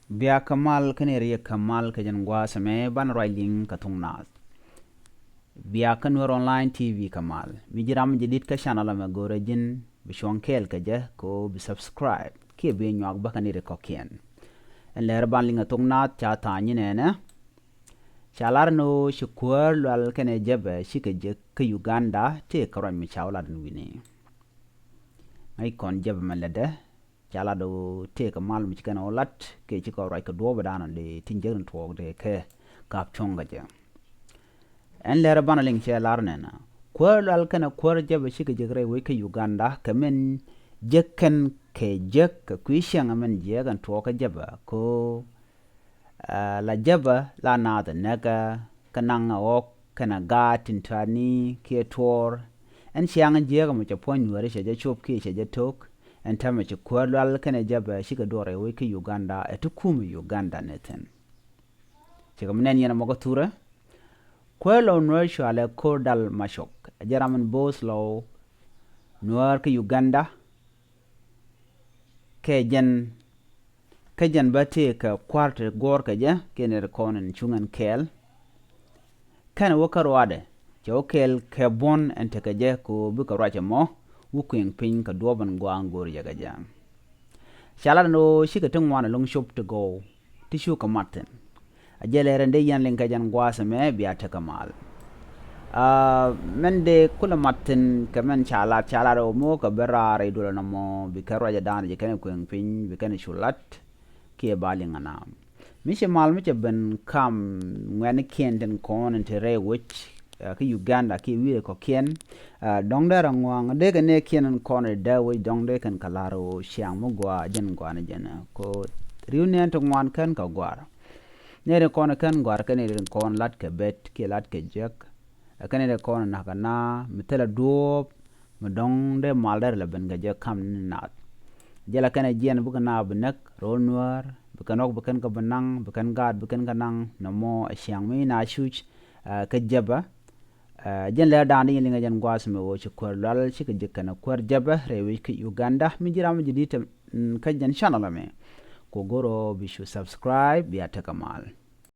Bia kamal kaneri kamal kajan gwa same ban roiling katungnas. Bia kanwer online TV kamal. Mijiram jadid ka channel ma gore jin bishonkel kaja ko bisubscribe. Ki be nyog ba kaneri kokien. En ler ban linga tungnat cha tanyi nene. Chalar no shukur lal kene jebe shikaje ka Uganda te karon mi chawlad nwini. Ay kon jebe malade. Chala do take a mal which can all that ke chiko right do down on the tingerin talk de ke kap chonga je en lera banaling che larnena kwal al kana kwar jabe shike jegre we ke Uganda kamen jekken ke jek kwishang amen jegan to ka jaba ko la jaba la na de naga kananga ok kana gatin tani ke tor en chiang jega mo cha pon wore che je chop ke che je tok en tama ci kwalwal kene jaba shiga dore we ke Uganda etukum Uganda neten ci gamnen yana mogo tura kwalo no shale kordal mashok jaraman boslo noir ke Uganda ke jen bate ka kwarte gor ka ja kene rekonen chungan kel kana wakarwade jokel ke bon ente ka je ko buka racha mo wukwing pin ka doban gwang gor yaga jam shala no shika tungwana long shop to go tishu ka maten ajele rende yan linka jan gwasa me biya ta kamal mende kula maten kamen chala ro mo ka berare dolo na mo bi ka raja dan je kan kwing pin bi kan shulat ke balinga na mishe mal mi ben kam ngwen kenden kon entere which ki Uganda ki wiye ko kien dongda rangwang de ne kien corner da we dongde kan kalaro siang mo gwa jen gwa na jen ko reunion to ngwan kan ka gwar ne re kon kan gwar kan ne kon lat ke bet ki lat ke jek kan ne kon na kana mitela do mo dongde malder le ben ga je kam nat jela kan jen bu kana benak ro noir bu kanok bu kan ka benang bu kan gad bu kan kanang no mo siang mi na shuch ka jaba jen le dani linga jan gwas me wo ci kwar lal ci ke jekana kwar jaba rewi ke Uganda mi jiram jidita ka jan channel me ko goro bishu subscribe biya ta kamal